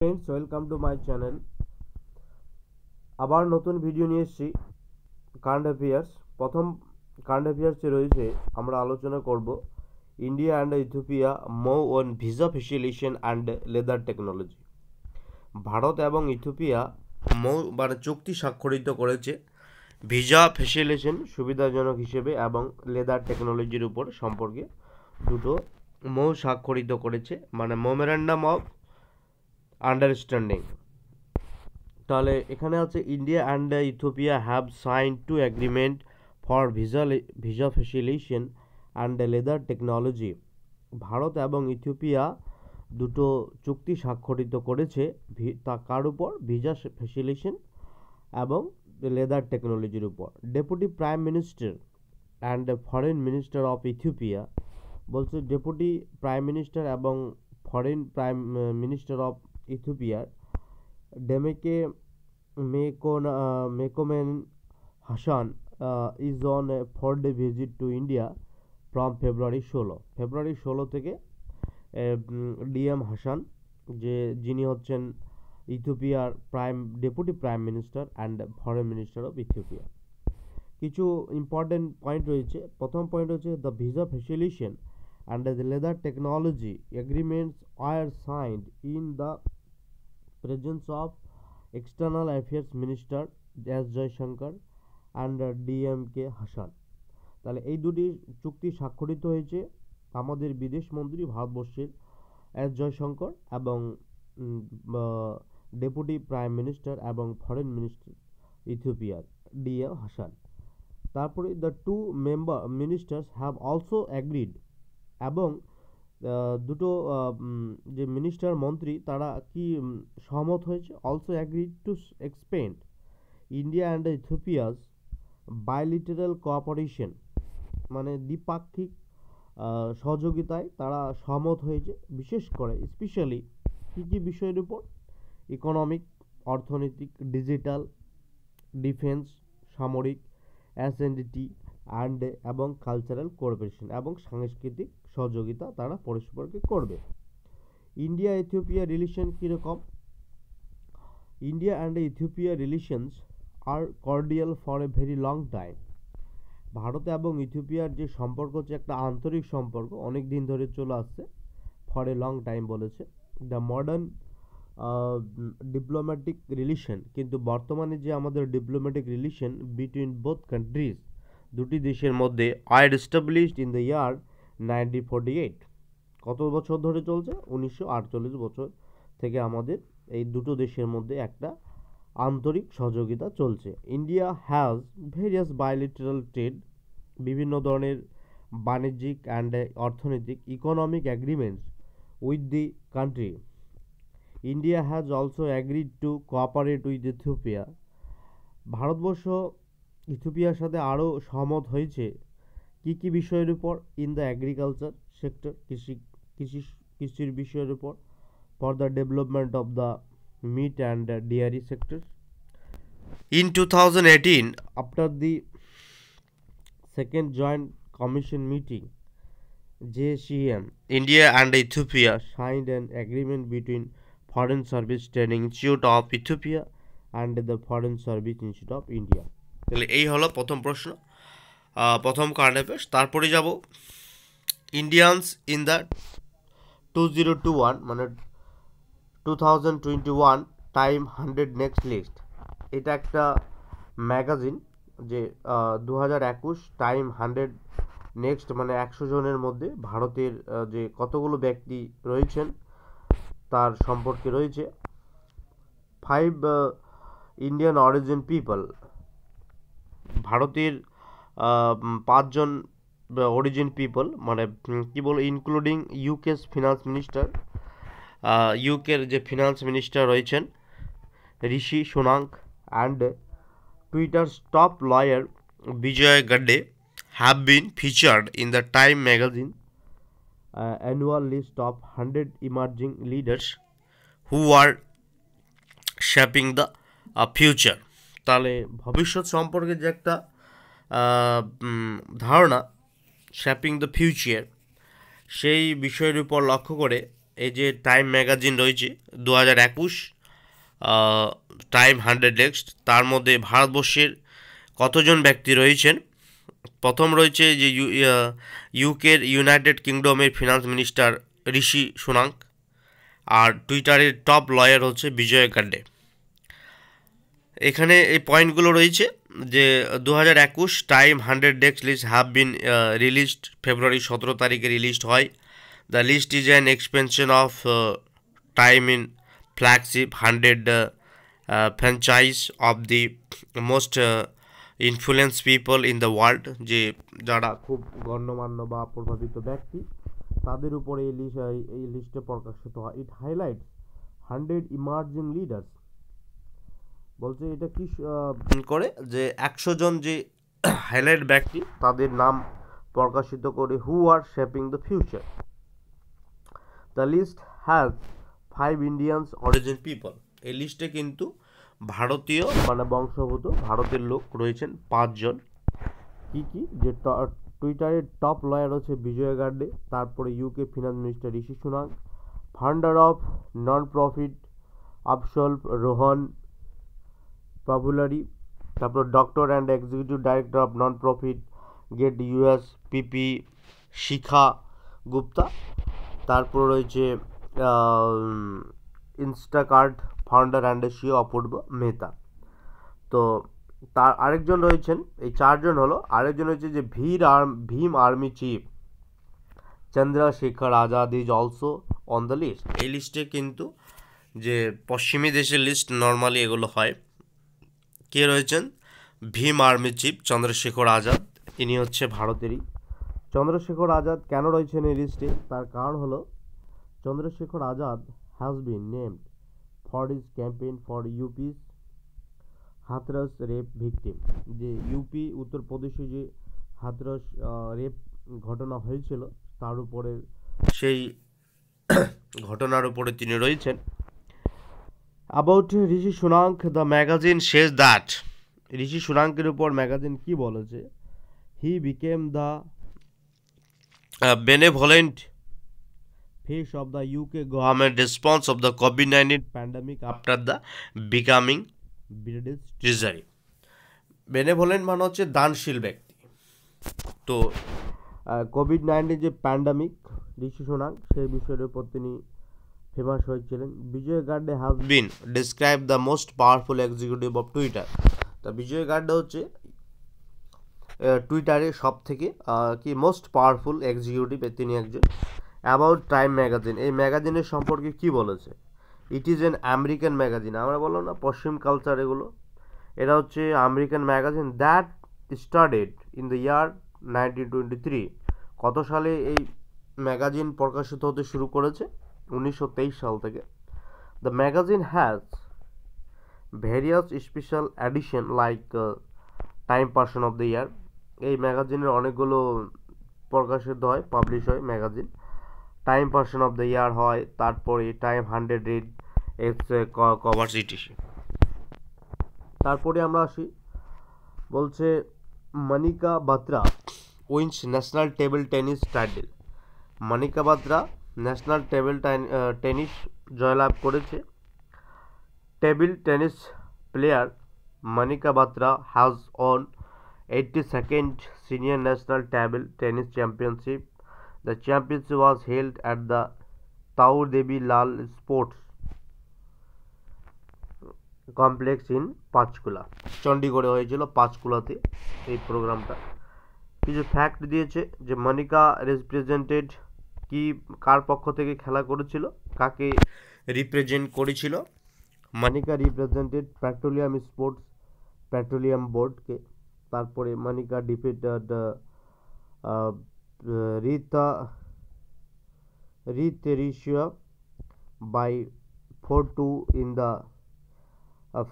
Friends welcome to my channel আবার নতুন video নিয়ে এসেছি কারেন্ট অ্যাফেয়ার্স। প্রথম কারেন্ট অ্যাফেয়ার্সে রয়েছে আমরা আলোচনা করব India and Ethiopia move on visa facilitation and leather technology. ভারত এবং ইথিওপিয়া চুক্তি স্বাক্ষরিত করেছে ভিসা ফ্যাসিলিটেশন সুবিধাজনক হিসেবে এবং লেদার টেকনোলজির উপর সম্পর্কে দুটো স্বাক্ষরিত করেছে, মানে মেমোরেন্ডাম অফ আন্ডারস্ট্যান্ডিং। তাহলে এখানে আছে India and Ethiopia have sign to agreement for visa facilitation and leather technology. ভারত এবং ইথিওপিয়া দুটো চুক্তি স্বাক্ষরিত করেছে কার উপর? ভিসা ফ্যাসিলিটেশন এবং লেদার টেকনোলজির উপর। Deputy prime minister and foreign minister of Ethiopia বলছে ডেপুটি প্রাইম মিনিস্টার এবং ফরেন প্রাইম মিনিস্টার অফ ইথিওপিয়ার Demeke Mekonnen Hassen is on a 4-day visit to India from February 16 থেকে ডিএম হাসান যিনি হচ্ছেন ইথিওপিয়ার deputy prime minister and foreign minister of Ethiopia. কিছু important point রয়েছে। প্রথম point হচ্ছে the visa facilitation and the leather technology agreements are signed in the presence of External Affairs Minister S. Jaishankar and DMK Hasan. তাহলে এই দুটি চুক্তি স্বাক্ষরিত হয়েছে আমাদের বিদেশ মন্ত্রী ভারতবর্ষের এস জয়শঙ্কর এবং ডেপুটি প্রাইম মিনিস্টার এবং ফরেন মিনিস্টার ইথিওপিয়ার ডিএম হাসান। তারপরে the two ministers have also agreed, এবং দুটো যে মিনিস্টার মন্ত্রী তারা কি সহমত হয়েছে? Also agreed to expand India and Ethiopia's bilateral cooperation, মানে দ্বিপাক্ষিক সহযোগিতায় তারা সহমত হয়েছে, বিশেষ করে স্পেশালি কী কী বিষয়ের উপর? ইকোনমিক, অর্থনৈতিক, ডিজিটাল, ডিফেন্স, সামরিক, এসএনডিটি এবং কালচারাল কোঅপারেশন এবং সাংস্কৃতিক সহযোগিতা তারা পরস্পরকে করবে। ইন্ডিয়া ইথিওপিয়া রিলেশন কীরকম? India and Ethiopia relations are cordial for a very long time. ভারত এবং ইথিওপিয়ার যে সম্পর্ক হচ্ছে একটা আন্তরিক সম্পর্ক, অনেক দিন ধরে চলে আসছে। ফর এ লং টাইম বলেছে। দ্য মডার্ন ডিপ্লোম্যাটিক রিলেশন, কিন্তু বর্তমানে যে আমাদের diplomatic relation between both countries, দুটি দেশের মধ্যে, আর এস্টাবলিশড ইন দ্য ইয়ার 1948। কত বছর ধরে চলছে? 1948 বছর থেকে আমাদের এই দুটো দেশের মধ্যে একটা আন্তরিক সহযোগিতা চলছে। India has various bilateral trade, বিভিন্ন ধরনের বাণিজ্যিক অ্যান্ড অর্থনৈতিক economic agreements with the country. India has also agreed to cooperate with Ethiopia. ভারতবর্ষ ইথিওপিয়ার সাথে আরও সহমত হয়েছে কী কী বিষয়ের উপর? ইন দ্য এগ্রিকালচার সেক্টর, কৃষির বিষয়ের উপর। For the development of the meat and dairy sector. In 2018, after the second joint commission meeting, JCM, India and Ethiopia signed an agreement between Foreign Service Training Institute of Ethiopia and the Foreign Service Institute of India। তাহলে এই হলো প্রথম প্রশ্ন, প্রথম current affairs. তারপরে যাব Indians in the 2021, মানে 2021 time 100 next list. এটা একটা ম্যাগাজিন যে 2021 টাইম 100 নেক্সট, মানে 100 জনের মধ্যে ভারতের যে কতগুলো ব্যক্তি রয়েছেন তার সম্পর্কে রয়েছে। 5 ইন্ডিয়ান অরিজিন পিপল, ভারতের 5 জন অরিজিন পিপল, মানে কি বল, ইনক্লুডিং ইউকেস ফিনান্স মিনিস্টার, ইউকের যে ফিনান্স মিনিস্টার রয়েছেন Rishi Sunak, and Twitter's top lawyer Vijay Gadde have been featured in the Time magazine annual list of 100 emerging leaders who are shaping the future। তাহলে ভবিষ্যৎ সম্পর্কে যে একটা ধারণা, শেপিং দ্য ফিউচার, সেই বিষয়ের উপর লক্ষ্য করে এই যে টাইম ম্যাগাজিন রয়েছে 2021 টাইম 100 তার মধ্যে ভারতবর্ষের কতজন ব্যক্তি রয়েছেন? প্রথম রয়েছে যে ইউকের United কিংডমের finance minister Rishi Sunak, আর টুইটারের টপ লয়ার হচ্ছে বিজয় গাড্ডে। এখানে এই পয়েন্টগুলো রয়েছে যে 2021 time 100 list have been released, February 17 তারিখে রিলিজড হয়। The list is an expansion of time in flagship 100 franchise of the most influence people in the world, যে যারা খুব গণ্যমান্য বা প্রভাবিত ব্যক্তি তাদের উপরে এই লিস্টে প্রকাশিত হয়। ইট হাইলাইটস 100 ইমার্জিং লিডার্স। বলছে এটা কি করে যে 100 জন যে হাইলাইট ব্যক্তি তাদের নাম প্রকাশিত করে, who are shaping the future. The list has 5 Indians origin people. এই লিস্টে কিন্তু ভারতীয় মানে বংশোদ্ভূত ভারতের লোক রয়েছেন 5 জন। কি যে টুইটারের টপ লয়ার হচ্ছে বিজয় গাড্ডে, তারপরে UK finance minister Rishi Sunak, founder of non profit আফজল রোহন পাপুলারি, তারপর doctor and executive director of non profit get US PP Shikha Gupta, তারপর রয়েছে Instacart founder and CEO Apoorva Mehta. তো তার আরেকজন রয়েছেন, এই 4 জন হলো। আরেকজন হচ্ছে যে Bhim army chief Chandrashekhar Azad is also on the list. এই লিস্টে কিন্তু যে পশ্চিমী দেশের লিস্ট নর্মালি এগুলো হয়। কে রয়েছেন? ভীম আর্মি চিফ চন্দ্রশেখর আজাদ, ইনি হচ্ছে ভারতেরই। চন্দ্রশেখর আজাদ কেন রয়েছেন এই লিস্টে? তার কারণ হলো Chandrashekhar Azad has been named for his campaign for UP's Hathras rape victim. যে ইউপি উত্তরপ্রদেশে যে হাথরস রেপ ঘটনা হয়েছিল তার উপরে, সেই ঘটনার উপরে তিনি রয়েছেন। About Rishi Sunak, the magazine says that, Rishi সুনাকের উপর ম্যাগাজিন কি বলেছে? He became the benevolent face of the UK government response of the COVID-19 pandemic after the becoming British Treasury. Benevolent মানে হচ্ছে দানশীল ব্যক্তি। তো কোভিড-19 যে প্যান্ডামিক, ঋষি সুনাক সেই বিষয়ের উপর তিনি ফেমাস হয়েছিলেন। Vijaya Gadde has been describe the most powerful executive of Twitter. তা বিজয় গাড্ডে হচ্ছে টুইটারের সব থেকে কি মোস্ট পাওয়ারফুল এক্সিকিউটিভ, তিনি একজন। অ্যাবাউট টাইম ম্যাগাজিন, এই ম্যাগাজিনের সম্পর্কে কি বলেছে? It is an American magazine. আমরা বললাম না পশ্চিম কালচার এগুলো, এটা হচ্ছে American magazine that started in the ইয়ার 1923। কত সালে এই ম্যাগাজিন প্রকাশিত হতে শুরু করেছে? 1923 সাল থেকে। The magazine has various special edition like time person of the year. এই ম্যাগাজিনের অনেকগুলো প্রকাশিত হয়, পাবলিশ হয় magazine. Time person of the year হয়, তারপরে time 100 red X covers etc. তারপরে আমরা আসি, বলছে Manika Batra wins national table tennis title. Manika Batra national table tennis জয়লাভ করেছে। Table tennis player Manika Batra has on 82nd Senior National Table Tennis Championship. The championship was held at the Tau Devi Lal Sports Complex in পাঁচকুলা, চণ্ডীগড়ে হয়েছিল পাঁচকুলাতে এই প্রোগ্রামটা। কিছু fact দিয়েছে যে Monika represented কি কার পক্ষ থেকে খেলা করেছিল, কাকে রিপ্রেজেন্ট করেছিল? Manika represented petroleum sports petroleum বোর্ডকে। তারপরে মনিকা ডিফিটেড রিতেরিশিয়া by 4-2 in the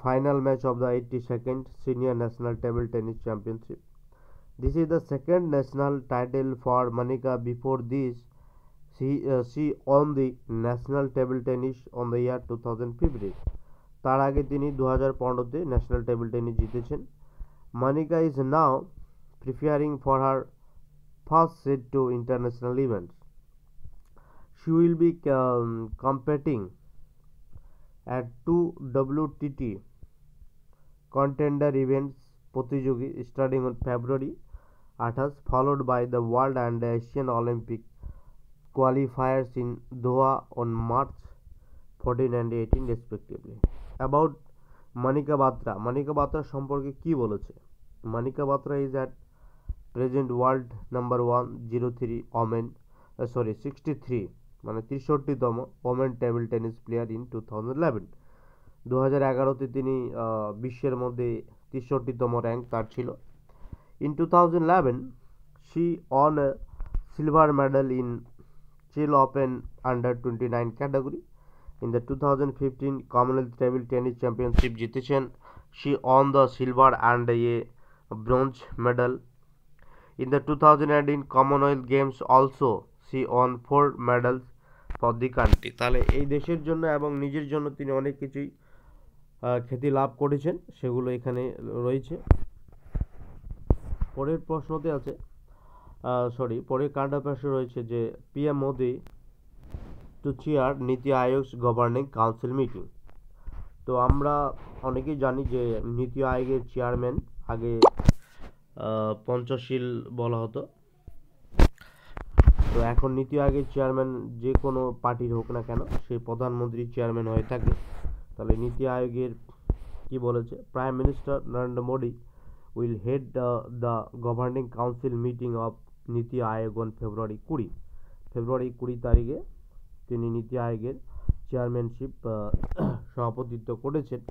final match of the 82nd Senior National Table Tennis Championship. This is the second national title for Monica. Before this, she won the national table tennis on the year 2015. তার আগে তিনি 2015-তে national table tennis জিতেছেন। Monica is now preparing for her first set to international events. She will be competing at 2 WTT contender events প্রতিযোগী starting on February 28, followed by the World and Asian Olympic qualifiers in Doha on March 14 and 18 respectively. About Manika Batra. Manika Batra সম্পর্কে কি বলেছে? Manika Batra is at present world number 103 women 63 মানে 63তম women table tennis player in 2011। 2011তে তিনি বিশ্বের মধ্যে 63তম rank তার ছিল। In 2011 she won a silver medal in Chill Open under 29 category. In the 2015 Commonwealth Table Tennis Championship জিতেছেন। She won the silver and a bronze medal. In the 2018 Commonwealth Games also she won 4 medals for the country. তাহলে এই দেশের জন্য এবং নিজের জন্য তিনি অনেক কিছুই খ্যাতি লাভ করেছেন, সেগুলো এখানে রয়েছে। পরের প্রশ্নতে আছে পরের কারেন্ট অ্যাফেয়ার্সে রয়েছে যে PM মোদি টু চেয়ার নীতি আয়োগ গভর্নিং কাউন্সিল মিটিং। তো আমরা অনেকেই জানি যে নীতি আয়োগের চেয়ারম্যান আগে পঞ্চশীল বলা হতো, তো এখন নীতি আয়োগের চেয়ারম্যান যে কোনো পার্টির হোক না কেন সে প্রধানমন্ত্রী চেয়ারম্যান হয়ে থাকে। তাহলে নীতি আয়োগের কি বলেছে? Prime minister Narendra Modi will head the governing council meeting of NITI Aayog on February 20 তারিখে তিনি নীতি আয়োগের চেয়ারম্যানশিপ সভাপতিত্ব করেছেন।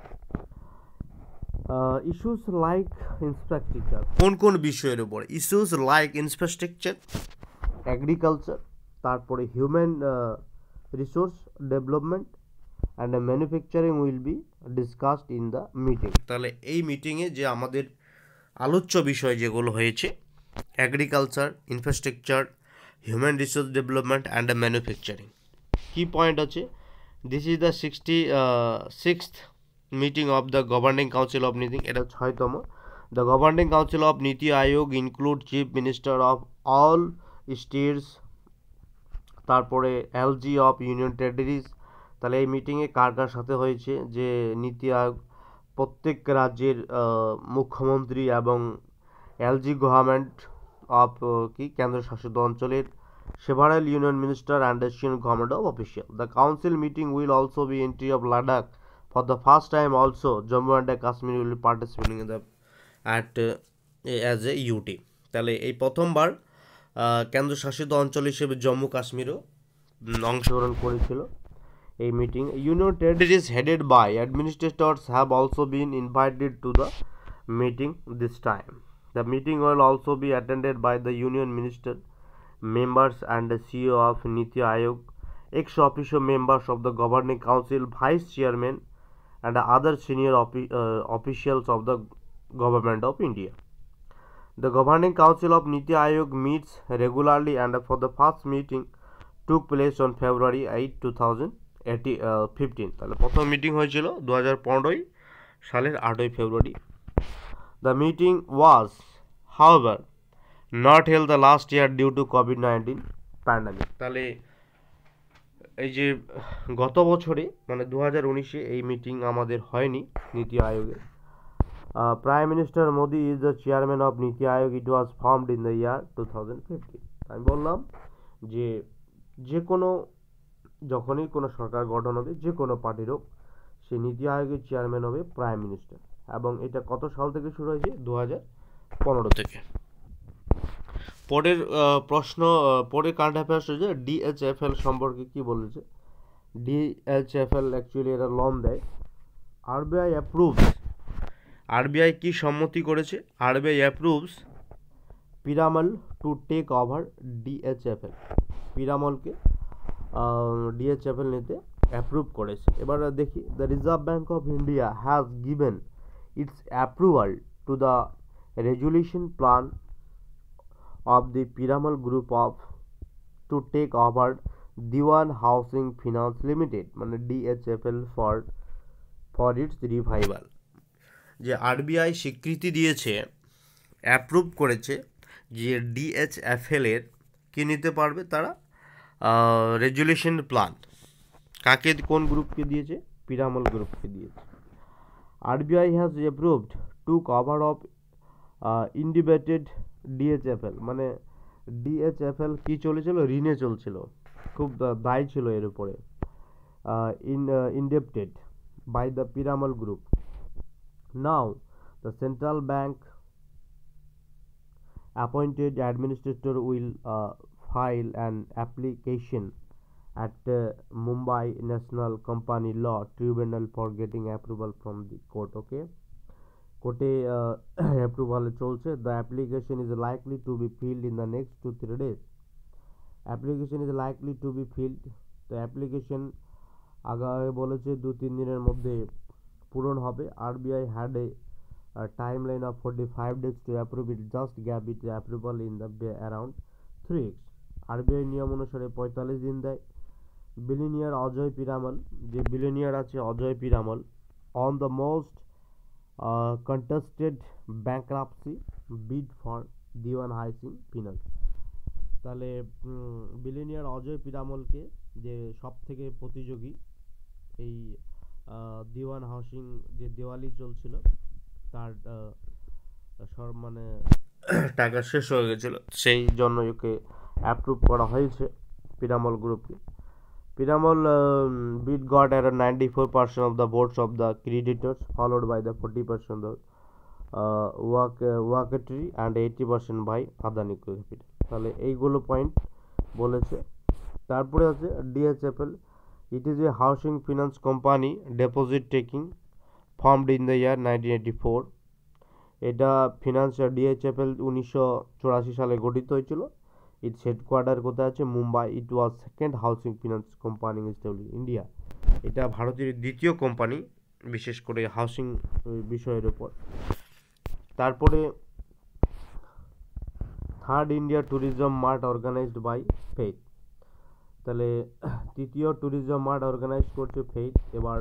ইস্যুস লাইক ইনফ্রাস্ট্রাকচার, কোন কোন বিষয়ের উপর? ইস্যুস লাইক ইনফ্রাস্ট্রাকচার, এগ্রিকালচার, তারপরে human resource development and manufacturing will be discussed in the meeting. তাহলে এই মিটিংয়ে যে আমাদের আলোচ্য বিষয় যেগুলো হয়েছে agriculture, infrastructure, human resource development and manufacturing. কি পয়েন্ট আছে? This is the 66th meeting of the governing council of NITI, এটা 6তম। The governing council of NITI Aayog include chief minister of all states, তারপরে LG অফ ইউনিয়ন টেরিটরিজ। তাহলে এই মিটিংয়ে কার কার সাথে হয়েছে? যে নীতি আয়োগ প্রত্যেক রাজ্যের মুখ্যমন্ত্রী এবং LG গভর্নমেন্ট অফ কেন্দ্রশাসিত অঞ্চলের several union minister and Asian government of official. The council meeting will also be entry of Ladakh for the first time. Also Jammu and Kashmir will be participating in the as a UT. তাহলে এই প্রথমবার কেন্দ্রশাসিত অঞ্চল হিসেবে জম্মু কাশ্মীরও অংশগ্রহণ করেছিল এই meeting. Union territories headed by administrators have also been invited to the meeting this time. The meeting will also be attended by the union minister, members and the CEO of Niti Aayog, ex-officio members of the governing council, vice chairman and other senior officials of the government of India. The governing council of Niti Aayog meets regularly and for the first meeting took place on February 8, 2015. তাহলে প্রথম meeting হয়েছিল 2015 সালের 8ই ফেব্রুয়ারি। The meeting was, however, not held the last year due to COVID-19 pandemic. তাহলে এই যে গত বছরে মানে 2019-এ এই মিটিং আমাদের হয়নি নীতি আয়োগের। Prime minister Modi is the chairman of NITI Aayog. It was formed in the year 2015। আমি বললাম যে কোনো যখনই কোনো সরকার গঠন হবে যে কোনো পার্টির হোক সে নীতি আয়োগের চেয়ারম্যান হবে প্রাইম মিনিস্টার, এবং এটা কত সাল থেকে শুরু হয়েছে? 2015 থেকে। পরের প্রশ্ন, পরের কারেন্ট অ্যাফেয়ার্স হচ্ছে DHFL সম্পর্কে কি বলেছে? DHFL অ্যাকচুয়ালি এরা লোন দেয়। RBI অ্যাপ্রুভস, RBI কি সম্মতি করেছে? RBI approves Piramal to take over DHFL, পিরামলকে DHFL নিতে অ্যাপ্রুভ করেছে। এবার দেখি, the Reserve Bank of India has given its approval to the resolution plan of the Piramal Group of to take over Dewan Housing Finance Limited মানে DHFL for its revival। যে RBI স্বীকৃতি দিয়েছে, approve করেছে যে DHFL এর কি নিতে পারবে তারা রেজুলেশন প্ল্যান কাকে কোন গ্রুপকে দিয়েছে? পিরামল গ্রুপকে দিয়েছে। RBI has approved to cover of indebted DHFL, মানে ডিএচএফএল কি চলেছিল? ঋণে চলছিল, খুব দায়ী ছিল এর উপরে। Indebted by the Piramal group. Now the central bank appointed administrator will file an application at Mumbai National Company Law Tribunal for getting approval from the court. Okay, কোর্টে অ্যাপ্রুভাল চলছে। The application is likely to B field in the next 2-3 days। Application is likely to B field, তো application আগে বলেছে 2-3 দিনের মধ্যে পূরণ হবে। RBI had a timeline of 45 days to approve it, just gave it approval in the around 3 weeks। RBI নিয়ম অনুসারে 45 দিন দেয়। বিলিনিয়ার অজয় পিরামল, যে বিলিনিয়ার আছে Ajay Piramal, on the most contested bankruptcy bid for Diwan housing finance. তাহলে বিলিনিয়ার অজয় পিরামলকে, যে সব থেকে প্রতিযোগী এই দিওয়ান হাউসিং, যে দেওয়ালি চলছিল তার মানে টাকা শেষ হয়ে গেছিল, সেই জন্য ওকে অ্যাপ্রুভ করা হয়েছে পিরামল গ্রুপকে। Piramal bid got around 94% of the votes of the creditors, followed by the 40% of Oaktree and 80% by Adani capital. তাহলে এইগুলো পয়েন্ট বলেছে। তারপরে আছে DHFL, it is a housing finance company deposit taking formed in the year 1984। এটা financial ডিএচএফএল 1984 সালে গঠিত হয়েছিল। It's headquarter কোথায় আছে? Mumbai. It was second housing finance company establish India. এটা ভারতের দ্বিতীয় কোম্পানি, বিশেষ করে হাউসিং বিষয়ের উপর। তারপরে third India tourism mart organised by FAITH. তাহলে তৃতীয় ট্যুরিজম মার্ট অর্গানাইজ করছে ফেইথ। এবার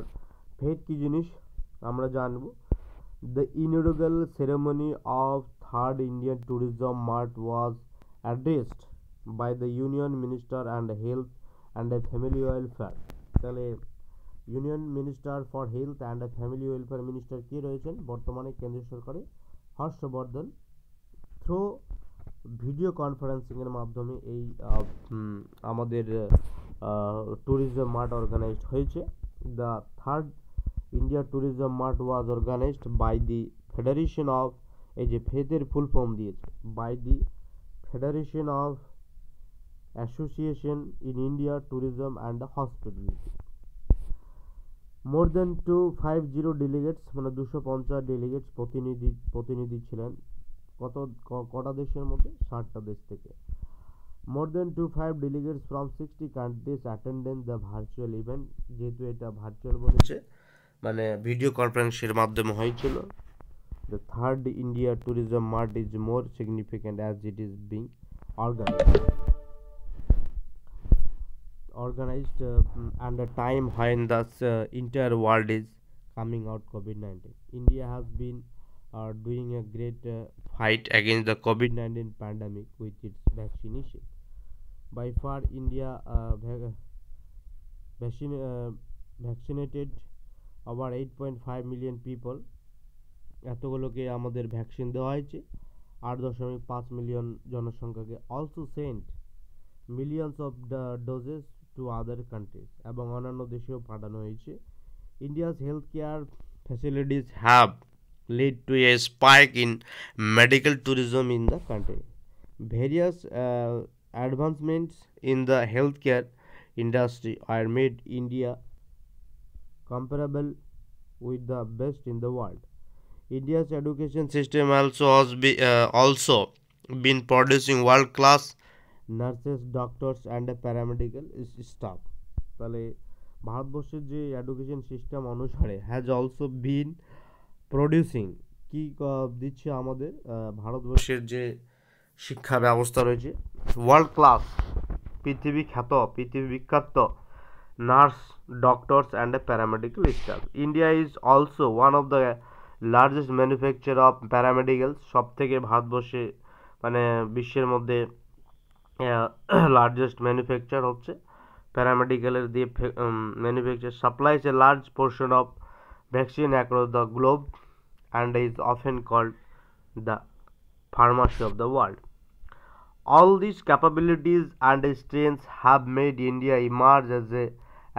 ফেইথ কি জিনিস আমরা জানবো। The inaugural ceremony of Third Indian Tourism Mart was addressed by the Union Minister and Health and Family Welfare। তাহলে union minister for health and family welfare minister কে রয়েছেন বর্তমানে কেন্দ্রীয় সরকারে? হর্ষবর্ধন। থ্রু ভিডিও কনফারেন্সিংয়ের মাধ্যমে এই আমাদের ট্যুরিজম মার্ট অর্গানাইজড হয়েছে। The third India tourism mart was organised by the federation of, এই যে ফেথের ফুল ফর্ম দিয়েছে, by the federation of association in India tourism and hospitality. More than 250 delegates, মানে 250 delegates প্রতিনিধি ছিলেন। কটা দেশের মধ্যে? 60টা দেশ থেকে। মোর দেন 25 delegates from 60 countries attended the virtual event. যেহেতু এটা ভার্চুয়াল বলেছে, মানে ভিডিও কনফারেন্সের মাধ্যমে হয়েছিল। The third India tourism mart is more significant as it is being organized and a time when the entire world is coming out COVID-19. India has been doing a great fight against the COVID-19 pandemic with its vaccination. By far, India vaccinated over 8.5 million people। এতগুলোকে আমাদের vaccine দেওয়া হয়েছে। 8.5 million জনসংখ্যাকে। Also sent millions of doses to other countries, এবং অন্যান্য দেশেও পাঠানো হয়েছে। India's health care facilities have led to a spike in medical tourism in the country. Various advancements in the healthcare industry are made India comparable with the best in the world. India's education system also been producing world-class nurses, doctors and paramedical staff. তাহলে ভারতবর্ষের যে education system অনুসারে has also been producing, কি দিচ্ছে আমাদের ভারতবর্ষের যে শিক্ষা ব্যবস্থা রয়েছে, ওয়ার্ল্ড ক্লাস, পৃথিবী বিখ্যাত nurse, doctors and paramedical staff. India is also one of the largest manufacture of paramedicals. সব থেকে ভারতবর্ষে, মানে বিশ্বের মধ্যে লার্জেস্ট ম্যানুফ্যাকচার হচ্ছে প্যারামেডিক্যালের দিয়ে manufacture supplies a large portion of vaccine across the globe and is often called the pharmacy of the world. All these capabilities and strengths have made India emerge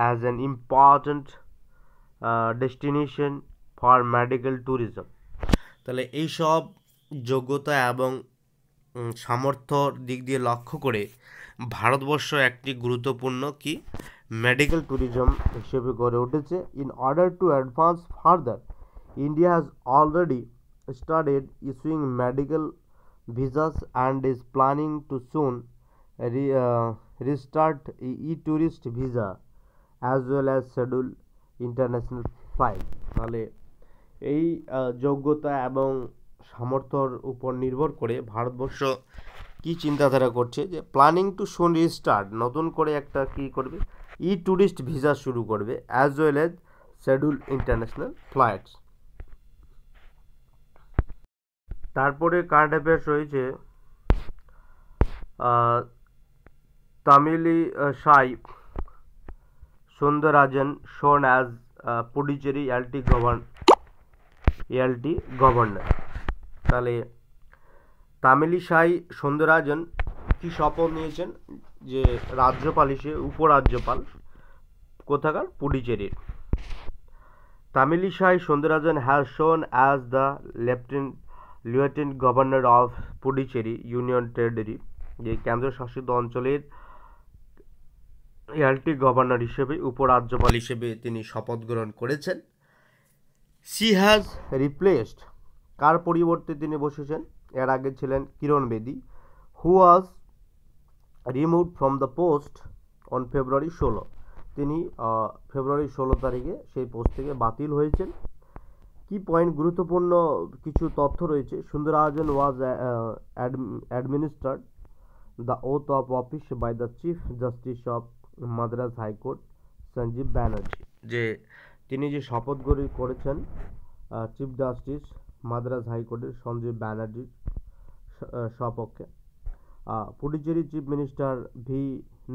as an important destination for medical tourism. তাহলে এইসব যোগ্যতা এবং সামর্থ্যর দিক দিয়ে লক্ষ্য করে ভারতবর্ষ একটি গুরুত্বপূর্ণ কি মেডিকেল ট্যুরিজম হিসেবে গড়ে উঠেছে। In order to advance further India has already started issuing medical visas and is planning to soon restart e-tourist visa as well as schedule international flight। তাহলে এই যোগ্যতা এবং সামর্থ্যর উপর নির্ভর করে ভারতবর্ষ কি চিন্তাধারা করছে যে প্ল্যানিং টু সুন রিস্টার্ট নতুন করে একটা কি করবে ট্যুরিস্ট ভিসা শুরু করবে as well as schedule international flights. তারপরে কারেন্ট অ্যাফেয়ার্স রয়েছে তামিলি সাই সুন্দরাজন শোন অ্যাজ পুডুচেরি এলটি গভর্নর। তাহলে তামিলি সাই সুন্দরাজন কি শপথ নিয়েছেন যে রাজ্যপাল হিসেবে উপরাজ্যপাল কোথাকার পুডুচেরির। Tamilisai Soundararajan has shown as the lieutenant governor of Puducherry union territory, যে কেন্দ্রশাসিত অঞ্চলের এলটি গভর্নর হিসেবে উপরাজ্যপাল হিসেবে তিনি শপথ গ্রহণ করেছেন। সি হ্যাজ রিপ্লেসড, কার পরিবর্তে তিনি বসেছেন, এর আগে ছিলেন Kiran Bedi, who was removed from the post on February 16, তিনি ফেব্রুয়ারি 16 তারিখে সেই পোস্ট থেকে বাতিল হয়েছেন। কি পয়েন্ট গুরুত্বপূর্ণ কিছু তথ্য রয়েছে। Soundararajan was administered the oath of office by the chief justice of Madras high court Sanjib Banerjee, যে তিনি যে শপথ গ্রহণ করেছেন চিফ জাস্টিস মাদ্রাজ হাইকোর্টের সঞ্জীব ব্যানার্জির সপক্ষে। Puducherry chief minister V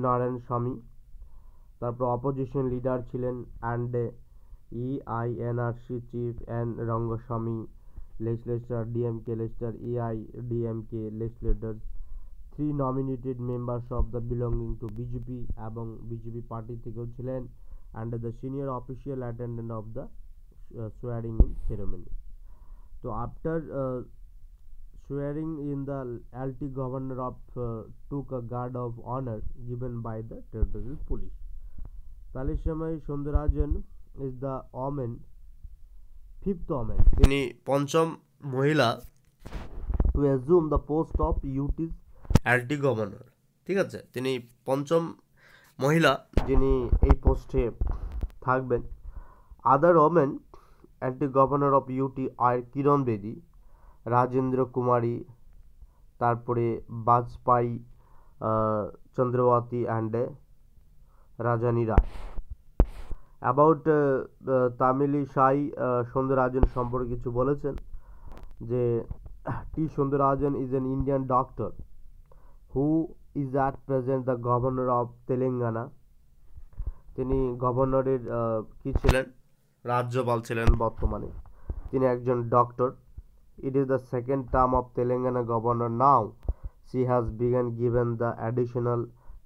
Narayan স্বামী, তারপর অপোজিশন লিডার ছিলেন and EINRC chief N Rangaswamy, legislator DMK legislator EIDMK legislators, 3 nominated members of the belonging to BJP এবং বিজেপি পার্টি থেকেও ছিলেন and the senior official attendant of the swearing in ceremony. So after swearing in, the LT governor of took a guard of honor given by the territorial police. তাহলে সময় সুন্দরাজন is the fifth woman, তিনি পঞ্চম মহিলা to assume the post of UT's LT governor. ঠিক আছে, তিনি পঞ্চম মহিলা যিনি এই পোস্টে থাকবেন। Other women LT governor of UT are Kiran Bedi, Rajendra Kumari, তারপরে Bajpai Chandrawati and Rajani Rai. About Tamilisai Soundararajan সম্পর্কে কিছু বলেছেন যে T Soundararajan is an Indian doctor who is at present the governor of Telangana, তিনি গভর্নরের কি ছিলেন, রাজ্যপাল ছিলেন বর্তমানে, তিনি একজন doctor. It is the second term of Telangana governor now, she has began given the additional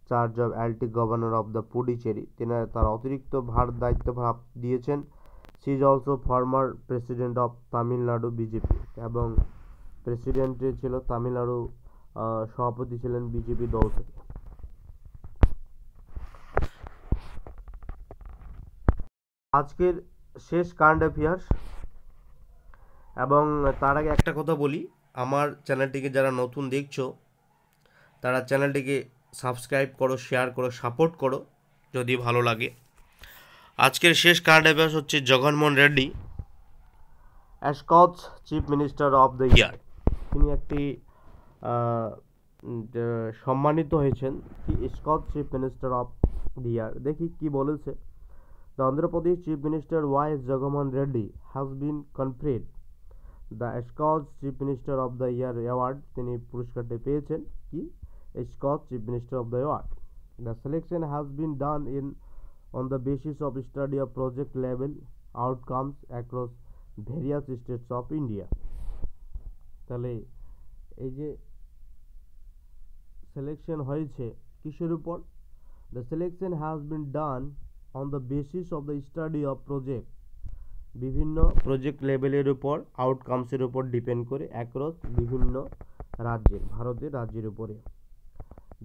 charge of LT governor of the Puducherry, তিনি তার অতিরিক্ত দায়িত্বভার দিয়েছেন। She is also former president of Tamil Nadu BJP, এবং প্রেসিডেন্টে ছিল তামিলনাড়ু সভাপতি ছিলেন বিজেপি দল থেকে। আজকের শেষ কারেন্ট অ্যাফেয়ার্স, এবং তার আগে একটা কথা বলি, আমার চ্যানেলটিকে যারা নতুন দেখছো তারা চ্যানেলটিকে সাবস্ক্রাইব করো, শেয়ার করো, সাপোর্ট করো যদি ভালো লাগে। আজকের শেষ কারেন্ট অ্যাফেয়ার্স হচ্ছে Jaganmohan Reddy অ্যাসকচ chief minister of the ইয়ার, তিনি একটি সম্মানিত হয়েছেন কি Scotch chief minister of the ইয়ার। দেখি কি বলেছে। The Andhra Pradesh chief minister Y Jaganmohan Reddy has been কনফারেড the Scotch chief minister of the year award, তিনি পুরস্কারটি পেয়েছেন কি Scott Chief Minister of the Award. The selection has been done on the basis of study of project level outcomes across various states of India. তাহলে এই যে selection হয়েছে কিসের উপর? The selection has been done on the basis of the study of project, বিভিন্ন project লেভেলের উপর আউটকামসের উপর ডিপেন্ড করে অ্যাক্রস বিভিন্ন রাজ্যের, ভারতের রাজ্যের উপরে।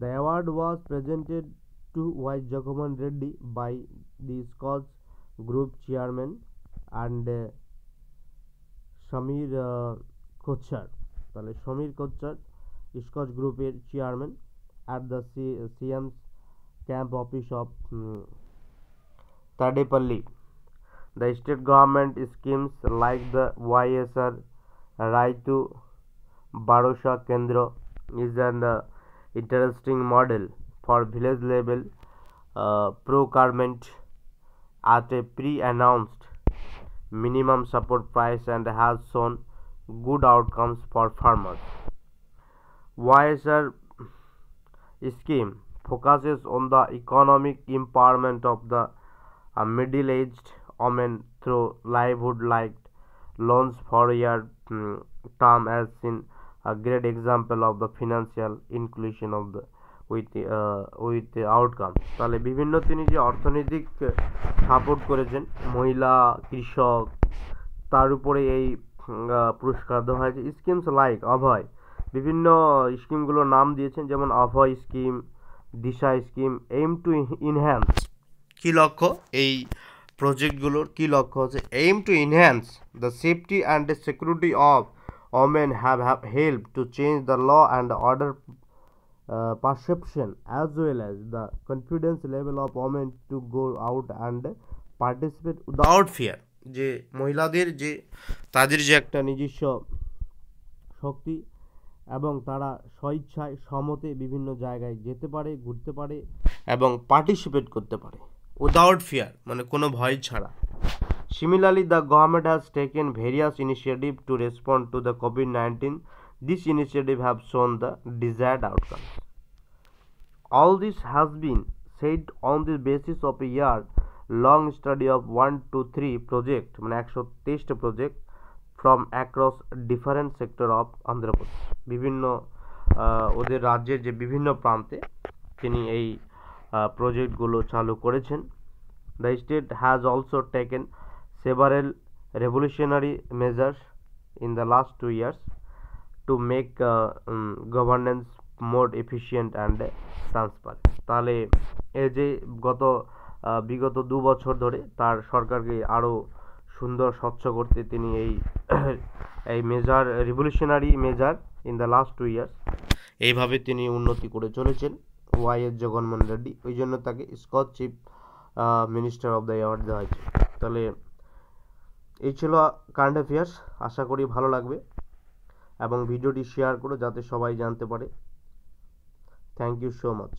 The award was presented to Y. Jagmohan Reddy by the Scotch Group Chairman and Samir Kochhar. তাহলে সমীর কোচ্চার স্কচ গ্রুপের chairman at the CM's camp office of Tadepalli. The state government schemes like the YSR Right to Bharosha Kendra is an interesting model for village level procurement at a pre-announced minimum support price and has shown good outcomes for farmers. YSR scheme focuses on the economic empowerment of the middle-aged women through livelihood-like loans for year term, as in a great example of the financial inclusion of the with the outcome. তাহলে বিভিন্ন তিনি যে অর্থনৈতিক support করেছেন মহিলা কৃষক, তার উপরে এই পুরস্কার দেওয়া হয়েছে। স্কিমস লাইক অভয়, বিভিন্ন স্কিমগুলোর নাম দিয়েছেন, যেমন Abhay scheme, Disha scheme. Aim to enhance, কী লক্ষ্য এই প্রজেক্টগুলোর? কী লক্ষ্য হচ্ছে aim to enhance the safety and security of women, have help to change the law and order perception as well as the confidence level of women to go out and participate without fear. যে মহিলাদের যে তাদের যে একটা নিজস্ব শক্তি এবং তারা স্বইচ্ছায় সমতে বিভিন্ন জায়গায় যেতে পারে, ঘুরতে পারে এবং পার্টিসিপেট করতে পারে উইদাউট ফিয়ার, মানে কোনো ভয় ছাড়া। Similarly, the government has taken various initiatives to respond to the COVID-19. This initiative have shown the desired outcomes. All this has been said on the basis of a year-long study of 1 to 3 project, মানে 123টা project from across different sector of Andhra Pradesh. বিভিন্ন ওদের রাজ্যের যে বিভিন্ন প্রান্তে তিনি এই প্রজেক্টগুলো চালু করেছেন। The state has also taken several revolutionary measures in the last 2 years to make governance more efficient and transparent. তাহলে এই যে বিগত 2 বছর ধরে তার সরকারকে আরও সুন্দর স্বচ্ছ করতে তিনি এই measure, revolutionary measure in the last 2 years, এইভাবে তিনি উন্নতি করে চলেছেন ওয়াইএস জগনমোহন রেড্ডি। ওই জন্য তাকে Scotch chief minister of the award দেওয়া হয়েছে। তাহলে এই ছিল কারেন্ট অ্যাফেয়ার্স, আশা করি ভালো লাগবে এবং ভিডিওটি শেয়ার করো যাতে সবাই জানতে পারে। Thank you so much.